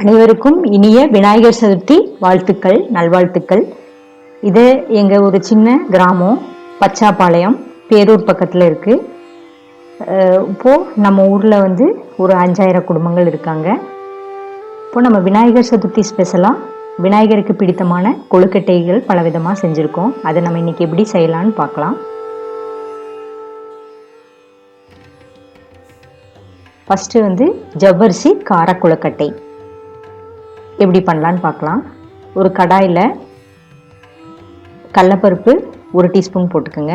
அனைவருக்கும் இனிய விநாயகர் சதுர்த்தி வாழ்த்துக்கள், நல்வாழ்த்துக்கள். இது எங்கள் ஒரு சின்ன கிராமம், பச்சாப்பாளையம், பேரூர் பக்கத்தில் இருக்குது. இப்போது நம்ம ஊரில் வந்து ஒரு 5000 குடும்பங்கள் இருக்காங்க. இப்போது நம்ம விநாயகர் சதுர்த்தி ஸ்பெஷலாக விநாயகருக்கு பிடித்தமான கொழுக்கட்டைகள் பலவிதமாக செஞ்சுருக்கோம். அதை நம்ம இன்றைக்கி எப்படி செய்யலான்னு பார்க்கலாம். ஃபஸ்ட்டு வந்து ஜவ்வரிசி கார கொழுக்கட்டை எப்படி பண்ணலான்னு பார்க்கலாம். ஒரு கடாயில் கடலைப்பருப்பு 1 டீஸ்பூன் போட்டுக்கோங்க,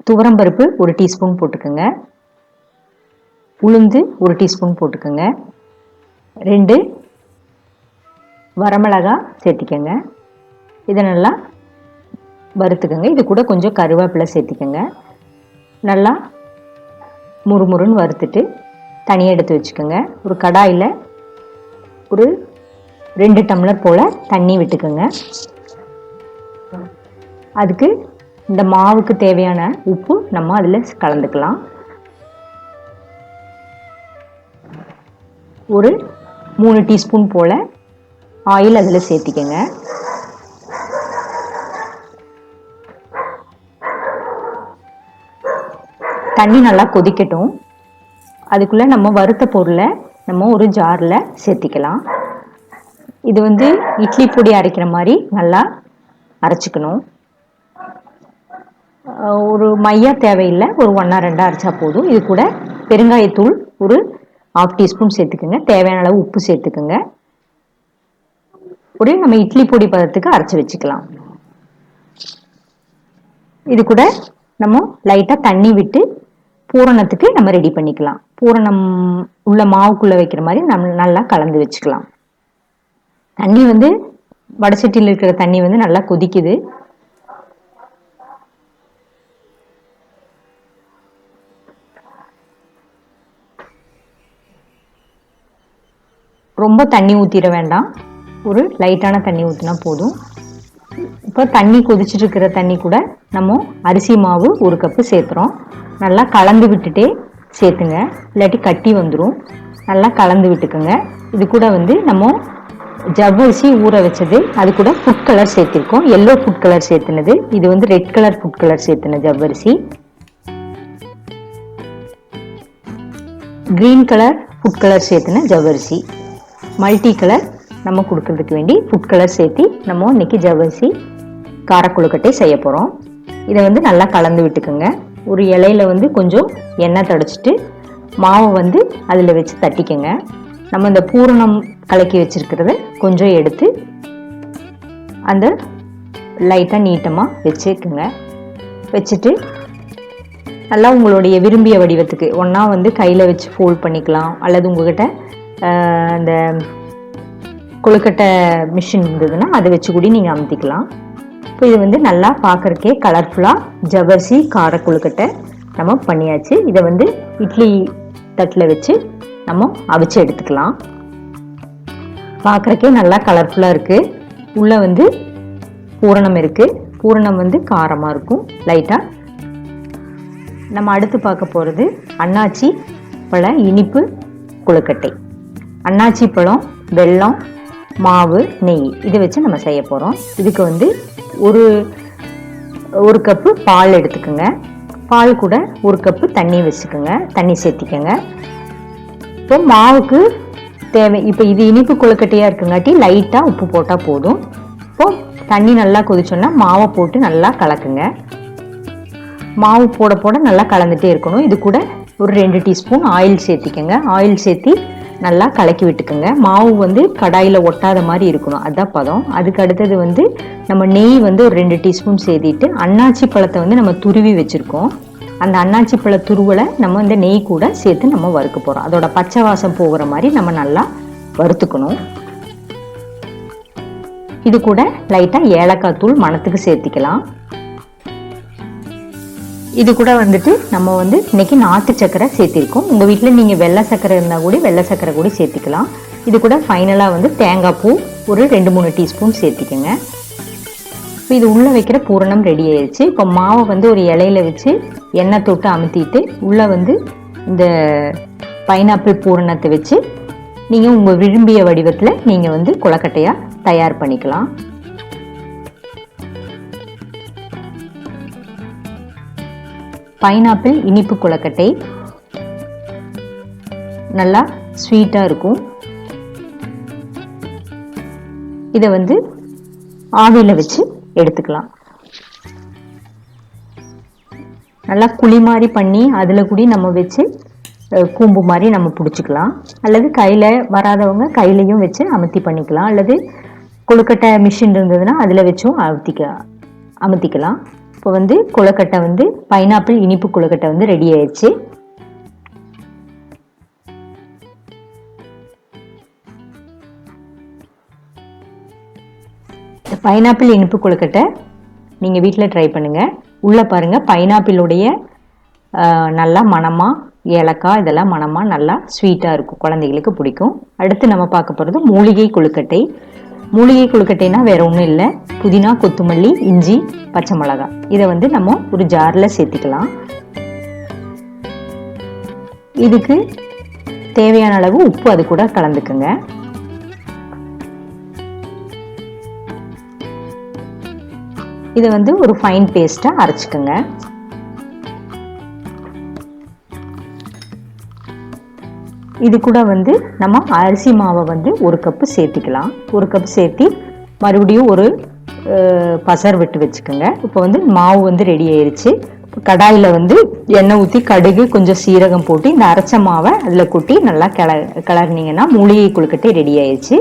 துவரம்பருப்பு 1 டீஸ்பூன் போட்டுக்கோங்க, உளுந்து 1 டீஸ்பூன் போட்டுக்கோங்க, 2 வரமிளகா சேர்த்திக்கோங்க. இதை நல்லா வறுத்துக்கோங்க. இது கூட கொஞ்சம் கருவேப்பிலை சேர்த்திக்கோங்க. நல்லா முறுமுறுன்னு வறுத்துட்டு தனியாக எடுத்து வச்சுக்கோங்க. ஒரு கடாயில் ஒரு 2 டம்ளர் போல் தண்ணி விட்டுக்கோங்க. அதுக்கு இந்த மாவுக்கு தேவையான உப்பு நம்ம அதில் கலந்துக்கலாம். ஒரு 3 டீஸ்பூன் போல் ஆயில் அதில் சேர்த்திக்கோங்க. தண்ணி நல்லா கொதிக்கட்டும். அதுக்குள்ளே நம்ம வறுத்த பொருளை நம்ம ஒரு ஜாரில் சேர்த்திக்கலாம். இது வந்து இட்லி பொடி அரைக்கிற மாதிரி நல்லா அரைச்சிக்கணும். ஒரு மையா தேவையில்லை, ஒரு 1 or 2 அரைச்சா போதும். இது கூட பெருங்காயத்தூள் ஒரு 1/2 டீஸ்பூன் சேர்த்துக்குங்க. தேவையான அளவு உப்பு சேர்த்துக்குங்க. ஒரு நம்ம இட்லி பொடி பதத்துக்கு அரைச்சி வச்சுக்கலாம். இது கூட நம்ம லைட்டாக தண்ணி விட்டு பூரணத்துக்கு நம்ம ரெடி பண்ணிக்கலாம். பூரணம் உள்ள மாவுக்குள்ளே வைக்கிற மாதிரி நம்ம நல்லா கலந்து வச்சுக்கலாம். தண்ணி வந்து வடசட்டியில் இருக்கிற தண்ணி வந்து நல்லா கொதிக்குது. ரொம்ப தண்ணி ஊற்றிட வேண்டாம், ஒரு லைட்டான தண்ணி ஊற்றினா போதும். இப்போ தண்ணி கொதிச்சுட்டு இருக்கிற தண்ணி கூட நம்ம அரிசி மாவு 1 கப்பு சேர்த்துறோம். நல்லா கலந்து விட்டுட்டே சேர்த்துங்க, இல்லாட்டி கட்டி வந்துடும். நல்லா கலந்து விட்டுக்குங்க. இது கூட வந்து நம்ம ஜவ்வரிசி ஊற வச்சது, அது கூட ஃபுட் கலர் சேர்த்திருக்கோம். எல்லோ ஃபுட் கலர் சேர்த்துனது, இது வந்து ரெட் கலர் ஃபுட் கலர் சேர்த்துன ஜவ்வரிசி. கிரீன் கலர் ஃபுட் கலர் சேர்த்துன ஜவ்வரிசி. மல்டி கலர் நம்ம கொடுக்கறதுக்கு வேண்டி ஃபுட் கலர் சேர்த்தி நம்ம இன்னைக்கு ஜவ்வரிசி காரக்கொழுக்கட்டை செய்ய போகிறோம். இதை வந்து நல்லா கலந்து விட்டுக்குங்க. ஒரு இலையில வந்து கொஞ்சம் எண்ணெய் தடச்சிட்டு மாவை வந்து அதில் வச்சு தட்டிக்கங்க. நம்ம இந்த பூரணம் கலக்கி வச்சிருக்கிறத கொஞ்சம் எடுத்து அந்த லைட்டாக நீட்டமாக வச்சுக்குங்க. வச்சுட்டு நல்லா உங்களுடைய விரும்பிய வடிவத்துக்கு ஒன்றா வந்து கையில் வச்சு ஃபோல்ட் பண்ணிக்கலாம், அல்லது உங்கள்கிட்ட அந்த கொழுக்கட்டை மிஷின் இருந்ததுன்னா அதை வச்சு கூட நீங்கள் அமுத்திக்கலாம். இப்போ இது வந்து நல்லா பார்க்குறக்கே கலர்ஃபுல்லாக ஜவ்வரிசி கார கொழுக்கட்டை நம்ம பண்ணியாச்சு. இதை வந்து இட்லி தட்டில் வச்சு நம்ம அவிச்சு எடுத்துக்கலாம். பார்க்குறக்கே நல்லா கலர்ஃபுல்லாக இருக்குது. உள்ளே வந்து பூரணம் இருக்குது. பூரணம் வந்து காரமாக இருக்கும் லைட்டாக. நம்ம அடுத்து பார்க்க போகிறது அன்னாச்சி பழ இனிப்பு கொழுக்கட்டை. அன்னாச்சி பழம், வெல்லம், மாவு, நெய் இதை வச்சு நம்ம செய்ய போகிறோம். இதுக்கு வந்து ஒரு கப்பு பால் எடுத்துக்கோங்க. பால் கூட 1 கப்பு தண்ணி வச்சுக்கோங்க, தண்ணி சேர்த்திக்கோங்க. இப்போ மாவுக்கு தேவை, இப்போ இது இனிப்பு கொழுக்கட்டையாக இருக்குங்காட்டி லைட்டாக உப்பு போட்டால் போதும். இப்போது தண்ணி நல்லா கொதிச்சோன்னா மாவை போட்டு நல்லா கலக்குங்க. மாவு போட போட நல்லா கலந்துகிட்டே இருக்கணும். இது கூட ஒரு 2 டீஸ்பூன் ஆயில் சேர்த்திக்கோங்க. ஆயில் சேர்த்தி நல்லா கலக்கி விட்டுக்குங்க. மாவு வந்து கடாயில் ஒட்டாத மாதிரி இருக்கணும், அதுதான் பதம். அதுக்கு அடுத்தது வந்து நம்ம நெய் வந்து ஒரு 2 டீஸ்பூன் சேர்த்திட்டு அன்னாச்சி பழத்தை வந்து நம்ம துருவி வச்சுருக்கோம். அந்த அன்னாச்சி பழ துருவலை நம்ம இந்த நெய் கூட சேர்த்து நம்ம வறுக்க போகிறோம். அதோட பச்சை வாசம் போகிற மாதிரி நம்ம நல்லா வறுத்துக்கணும். இது கூட லைட்டாக ஏலக்காய் தூள் மணத்துக்கு சேர்த்திக்கலாம். இது கூட வந்துட்டு நம்ம வந்து இன்னைக்கு நாட்டு சக்கரை சேர்த்திருக்கோம். உங்கள் வீட்டில் நீங்கள் வெள்ளை சக்கரை இருந்தால் கூட வெள்ளை சக்கரை கூட சேர்த்திக்கலாம். இது கூட ஃபைனலாக வந்து தேங்காய் பூ ஒரு 2-3 டீஸ்பூன் சேர்த்திக்கோங்க. இப்போ இது உள்ளே வைக்கிற பூரணம் ரெடி ஆயிடுச்சு. இப்போ மாவை வந்து ஒரு இலையில வச்சு எண்ணெய் தொட்டு அமுத்திட்டு உள்ளே வந்து இந்த பைனாப்பிள் பூரணத்தை வச்சு நீங்கள் உங்கள் விரும்பிய வடிவத்தில் நீங்கள் வந்து கொழுக்கட்டையாக தயார் பண்ணிக்கலாம். பைனாப்பிள் இனிப்பு கொழுக்கட்டை நல்லா ஸ்வீட்டாக இருக்கும். இதை வந்து ஆவியில் வச்சு எடுத்துக்கலாம். நல்லா குழி மாதிரி பண்ணி அதில் கூடி நம்ம வச்சு கூம்பு மாதிரி நம்ம பிடிச்சிக்கலாம். அல்லது கையில் வராதவங்க கையிலையும் வச்சு அமுத்தி பண்ணிக்கலாம். அல்லது கொழுக்கட்டை மிஷின் இருந்ததுன்னா அதில் வச்சும் அமுத்திக்கலாம். இப்போ வந்து கொழுக்கட்டை வந்து பைனாப்பிள் இனிப்பு கொழுக்கட்டை வந்து ரெடி ஆயிடுச்சு. பைனாப்பிள் இனிப்பு கொழுக்கட்டை நீங்கள் வீட்டில் ட்ரை பண்ணுங்கள். உள்ளே பாருங்கள், பைனாப்பிளுடைய நல்லா மணமாக, ஏலக்காய் இதெல்லாம் மணமாக நல்லா ஸ்வீட்டாக இருக்கும், குழந்தைகளுக்கு பிடிக்கும். அடுத்து நம்ம பார்க்க போகிறது மூலிகை கொழுக்கட்டை. மூலிகை கொழுக்கட்டைனா வேறு ஒன்றும் இல்லை, புதினா, கொத்தமல்லி, இஞ்சி, பச்சை மிளகாய் இதை வந்து நம்ம ஒரு ஜாரில் சேர்த்துக்கலாம். இதுக்கு தேவையான அளவு உப்பு அது கூட கலந்துக்குங்க. இதை வந்து ஒரு ஃபைன் பேஸ்ட்டாக அரைச்சிக்கோங்க. இது கூட வந்து நம்ம அரிசி மாவை வந்து ஒரு கப்பு சேர்த்திக்கலாம். ஒரு கப் சேர்த்தி மறுபடியும் ஒரு பசர் விட்டு வச்சுக்கோங்க. இப்போ வந்து மாவு வந்து ரெடி ஆயிடுச்சு. கடாயில் வந்து எண்ணெய் ஊற்றி கடுகு கொஞ்சம் சீரகம் போட்டு இந்த அரைச்ச மாவை அதில் கொட்டி நல்லா கிளறினீங்கன்னா மூலிகை கொழுக்கட்டை ரெடி ஆயிடுச்சு.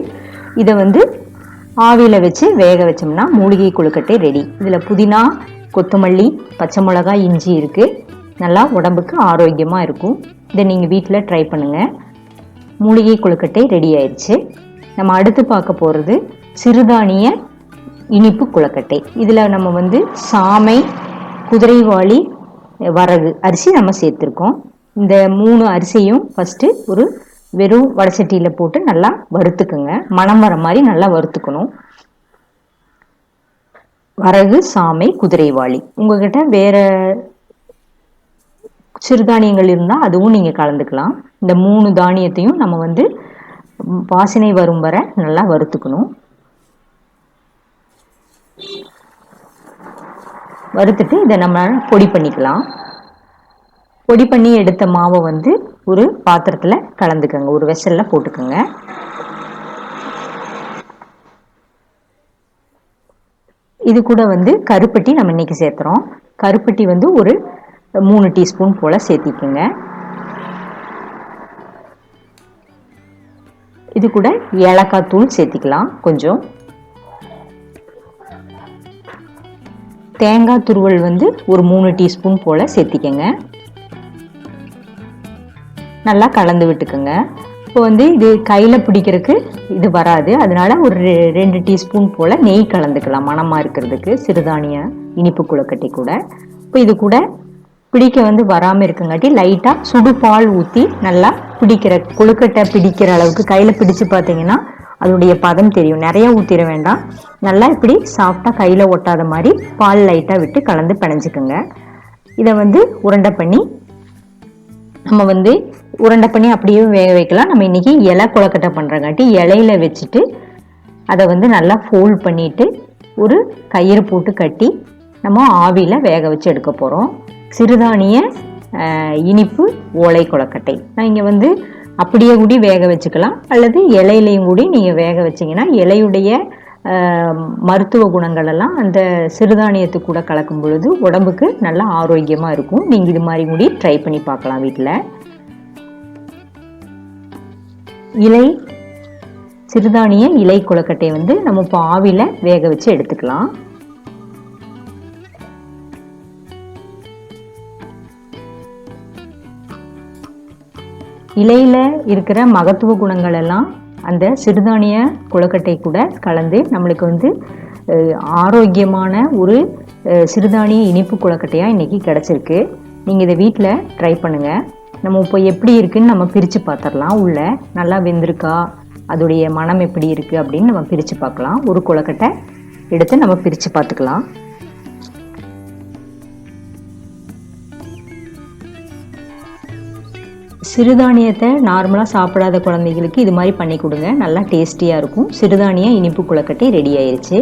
இதை வந்து ஆவியில் வச்சு வேக வச்சோம்னா மூலிகை கொழுக்கட்டை ரெடி. இதில் புதினா, கொத்தமல்லி, பச்சை மிளகாய், இஞ்சி இருக்குது. நல்லா உடம்புக்கு ஆரோக்கியமாக இருக்கும். இதை நீங்கள் வீட்டில் ட்ரை பண்ணுங்கள். மூலிகை கொழுக்கட்டை ரெடி ஆயிடுச்சு. நம்ம அடுத்து பார்க்க போகிறது சிறுதானிய இனிப்பு கொழுக்கட்டை. இதில் நம்ம வந்து சாமை, குதிரைவாளி, வரகு அரிசி நம்ம சேர்த்துருக்கோம். இந்த 3 அரிசியும் ஃபஸ்ட்டு ஒரு வெறும் வடசட்டியில் போட்டு நல்லா வறுத்துக்குங்க. மணம் வர மாதிரி நல்லா வறுத்துக்கணும். வரகு, சாமை, குதிரைவாளி, உங்ககிட்ட வேற சிறுதானியங்கள் இருந்தால் அதுவும் நீங்கள் கலந்துக்கலாம். இந்த 3 தானியத்தையும் நம்ம வந்து வாசனை வரும் வரை நல்லா வறுத்துக்கணும். வறுத்துட்டு இதை நம்ம பொடி பண்ணிக்கலாம். பொடி பண்ணி எடுத்த மாவை வந்து ஒரு பாத்திரத்தில் கலந்துக்கோங்க, ஒரு வெசலில் போட்டுக்கோங்க. இது கூட வந்து கருப்பட்டி நம்ம இன்னைக்கு சேர்த்துறோம். கருப்பட்டி வந்து ஒரு 3 டீஸ்பூன் போல் சேர்த்திக்கோங்க. இது கூட ஏலக்காய் தூள் சேர்த்திக்கலாம். கொஞ்சம் தேங்காய் துருவல் வந்து ஒரு 3 டீஸ்பூன் போல் சேர்த்திக்கங்க. நல்லா கலந்து விட்டுக்குங்க. இப்போ வந்து இது கையில் பிடிக்கிறதுக்கு இது வராது, அதனால ஒரு 2 டீஸ்பூன் போல் நெய் கலந்துக்கலாம் மணமாக இருக்கிறதுக்கு சிறுதானிய இனிப்பு கொழுக்கட்டை கூட. இப்போ இது கூட பிடிக்க வந்து வராமல் இருக்குங்காட்டி லைட்டாக சுடு பால் ஊற்றி நல்லா பிடிக்கிற கொழுக்கட்டை பிடிக்கிற அளவுக்கு கையில் பிடிச்சு பார்த்தீங்கன்னா அதோடைய பதம் தெரியும். நிறைய ஊற்றிட வேண்டாம், நல்லா இப்படி சாஃப்டாக கையில் ஒட்டாத மாதிரி பால் லைட்டாக விட்டு கலந்து பிணைஞ்சிக்குங்க. இதை வந்து உருண்டை பண்ணி நம்ம வந்து உருண்டை பண்ணி அப்படியே வேக வைக்கலாம். நம்ம இன்னைக்கு இலை கொழுக்கட்டை பண்ணுறங்காட்டி இலையில வச்சுட்டு அதை வந்து நல்லா ஃபோல்ட் பண்ணிட்டு ஒரு கயிறு போட்டு கட்டி நம்ம ஆவியில் வேக வச்சு எடுக்க போகிறோம். சிறுதானிய இனிப்பு ஓலை கொழுக்கட்டை. நான் இங்கே வந்து அப்படியே கூடி வேக வச்சுக்கலாம், அல்லது இலையிலையும் கூடி நீங்கள் வேக வச்சிங்கன்னா இலையுடைய மருத்துவ குணங்கள் எல்லாம் அந்த சிறுதானியத்து கூட கலக்கும் பொழுது உடம்புக்கு நல்லா ஆரோக்கியமாக இருக்கும். நீங்கள் இது மாதிரி கூடி ட்ரை பண்ணி பார்க்கலாம் வீட்டில். இலை சிறுதானிய இலை கொழுக்கட்டை வந்து நம்ம இப்போ ஆவியில் வேக வச்சு எடுத்துக்கலாம். இலையில இருக்கிற மகத்துவ குணங்கள் எல்லாம் அந்த சிறுதானிய கொழுக்கட்டை கூட கலந்து நம்மளுக்கு வந்து ஆரோக்கியமான ஒரு சிறுதானிய இனிப்பு கொழுக்கட்டையாக இன்றைக்கி கிடச்சிருக்கு. நீங்கள் இதை வீட்டில் ட்ரை பண்ணுங்கள். நம்ம இப்போ எப்படி இருக்குன்னு நம்ம பிரித்து பார்த்துடலாம். உள்ள நல்லா வெந்திருக்கா, அதோடைய மனம் எப்படி இருக்குது அப்படின்னு நம்ம பிரித்து பார்க்கலாம். ஒரு கொழுக்கட்டை எடுத்து நம்ம பிரித்து பார்த்துக்கலாம். சிறுதானியத்தை நார்மலாக சாப்பிடாத குழந்தைகளுக்கு இது மாதிரி பண்ணி கொடுங்க, நல்லா டேஸ்டியாக இருக்கும். சிறுதானிய இனிப்பு கொழுக்கட்டை ரெடி ஆயிடுச்சு.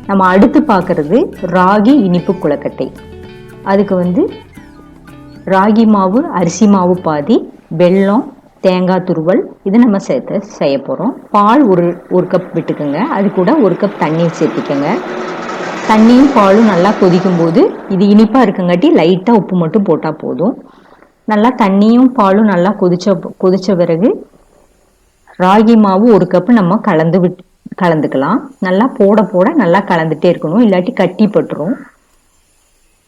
நம்ம அடுத்து பார்க்குறது ராகி இனிப்பு கொழுக்கட்டை. அதுக்கு வந்து ராகி மாவு, அரிசி மாவு பாதி, வெல்லம், தேங்காய் துருவல் இது நம்ம சேர்த்து செய்ய போகிறோம். பால் ஒரு கப் விட்டுக்குங்க, அது கூட 1 கப் தண்ணி சேர்த்திக்கங்க. தண்ணியும் பாலும் நல்லா கொதிக்கும் போது இது இனிப்பாக இருக்குங்காட்டி லைட்டாக உப்பு மட்டும் போட்டால் போதும். நல்லா தண்ணியும் பாலும் நல்லா கொதிச்ச பிறகு ராகி மாவு 1 கப்பு நம்ம கலந்துக்கலாம். நல்லா போட நல்லா கலந்துட்டே இருக்கணும், இல்லாட்டி கட்டி பட்டுரும்.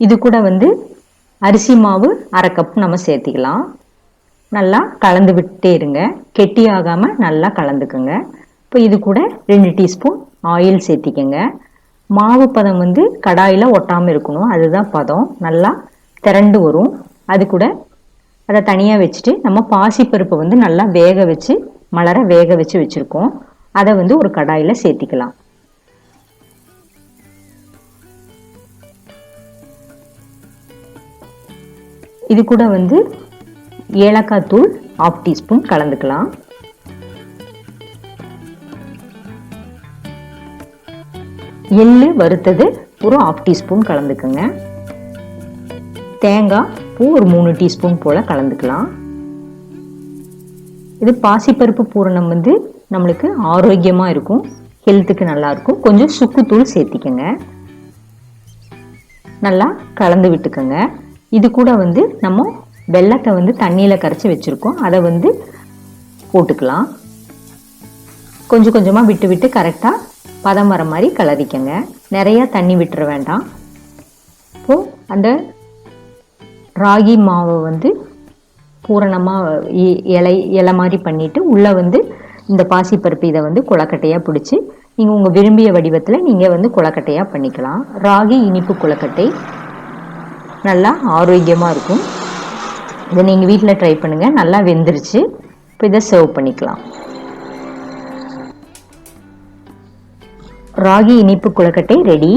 இது கூட வந்து அரிசி மாவு 1/2 கப் நம்ம சேர்த்திக்கலாம். நல்லா கலந்து விட்டே இருங்க, கெட்டி ஆகாமல் நல்லா கலந்துக்குங்க. இப்போ இது கூட 2 டீஸ்பூன் ஆயில் சேர்த்திக்கங்க. மாவு பதம் வந்து கடாயில் ஒட்டாமல் இருக்கணும், அதுதான் பதம். நல்லா திரண்டு வரும். அது கூட அதை தனியாக வச்சுட்டு நம்ம பாசிப்பருப்பை வந்து நல்லா வேக வச்சு வச்சுருக்கோம். அதை வந்து ஒரு கடாயில் சேர்த்திக்கலாம். இது கூட வந்து ஏலக்காய் தூள் 1/2 டீஸ்பூன் கலந்துக்கலாம். எள்ளு வறுத்தது ஒரு 1/2 டீஸ்பூன் கலந்துக்குங்க. தேங்காய் பூ ஒரு 3 டீஸ்பூன் போல் கலந்துக்கலாம். இது பாசிப்பருப்பு பூரணம் வந்து நம்மளுக்கு ஆரோக்கியமாக இருக்கும், ஹெல்த்துக்கு நல்லாயிருக்கும். கொஞ்சம் சுக்குத்தூள் சேர்த்திக்கங்க, நல்லா கலந்து விட்டுக்கோங்க. இது கூட வந்து நம்ம வெல்லத்தை வந்து தண்ணியில் கரைச்சி வச்சுருக்கோம், அதை வந்து போட்டுக்கலாம். கொஞ்சம் கொஞ்சமாக விட்டு கரெக்டாக பதம் வர மாதிரி கலரிக்கங்க, நிறையா தண்ணி விட்டுற வேண்டாம். இப்போது அந்த ராகி மாவை வந்து பூரணமாக இலை மாதிரி பண்ணிவிட்டு உள்ளே வந்து இந்த பாசிப்பருப்பு இதை வந்து கொழுக்கட்டையாக பிடிச்சி நீங்கள் உங்கள் விரும்பிய வடிவத்தில் நீங்கள் வந்து கொழுக்கட்டையாக பண்ணிக்கலாம். ராகி இனிப்பு கொழுக்கட்டை நல்லா ஆரோக்கியமாக இருக்கும். இதை நீங்கள் வீட்டில் ட்ரை பண்ணுங்கள். நல்லா வெந்துருச்சு. இப்போ இதை சர்வ் பண்ணிக்கலாம். ராகி இனிப்பு கொழுக்கட்டை ரெடி.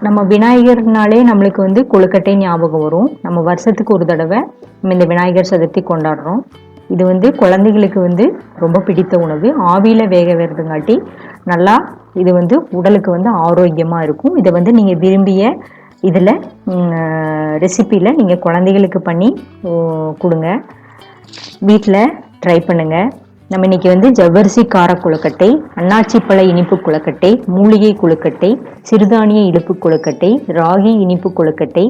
நம்ம விநாயகர்னாலே நம்மளுக்கு வந்து கொழுக்கட்டை ஞாபகம் வரும். நம்ம வருஷத்துக்கு ஒரு தடவை நம்ம இந்த விநாயகர் சதுர்த்தி கொண்டாடுறோம். இது வந்து குழந்தைகளுக்கு வந்து ரொம்ப பிடித்த உணவு. ஆவியில் வேக வருதுங்காட்டி நல்லா இது வந்து உடலுக்கு வந்து ஆரோக்கியமாக இருக்கும். இதை வந்து நீங்கள் விரும்பிய இதில் ரெசிப்பியில் நீங்கள் குழந்தைகளுக்கு பண்ணி கொடுங்க, வீட்டில் ட்ரை பண்ணுங்கள். நம்ம இன்றைக்கி வந்து ஜவ்வரிசி கார கொழுக்கட்டை, அன்னாச்சிப்பழ இனிப்பு கொழுக்கட்டை, மூலிகை கொழுக்கட்டை, சிறுதானிய இனிப்பு கொழுக்கட்டை, ராகி இனிப்பு கொழுக்கட்டை,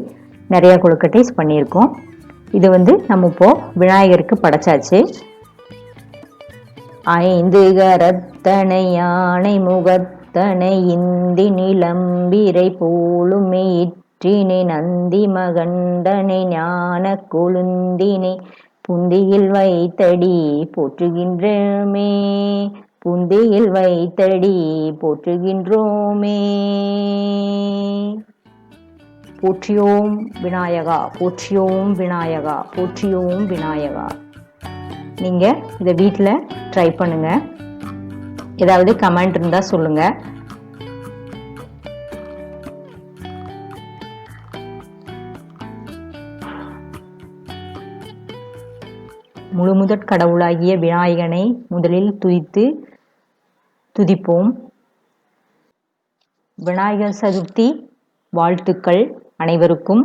நிறையா கொழுக்கட்டைஸ் பண்ணியிருக்கோம். இது வந்து நம்ம இப்போது விநாயகருக்கு படைச்சாச்சு. 5 கரத்தனை யானை முகத்தனை இந்தி நிலம்பிரை போலுமே இற்றினை நந்தி மகண்டனை ஞான கொழுந்தினை புந்தியில் வைத்தடி போற்றுகின்றோமே, புந்தியில் வைத்தடி போற்றுகின்றோமே. போற்றியோம் விநாயகா, போற்றியோம் விநாயகா, போற்றியோம் விநாயகா. நீங்கள் இதை வீட்டில் ட்ரை பண்ணுங்கள். ஏதாவது கமெண்ட் இருந்தால் சொல்லுங்கள். முழுமுதற் கடவுளாகிய விநாயகனை முதலில் துதிப்போம். விநாயகர் சதுர்த்தி வாழ்த்துக்கள் அனைவருக்கும்.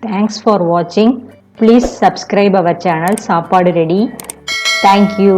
Thanks for watching. Please subscribe our channel. சாப்பாடு ரெடி. Thank you.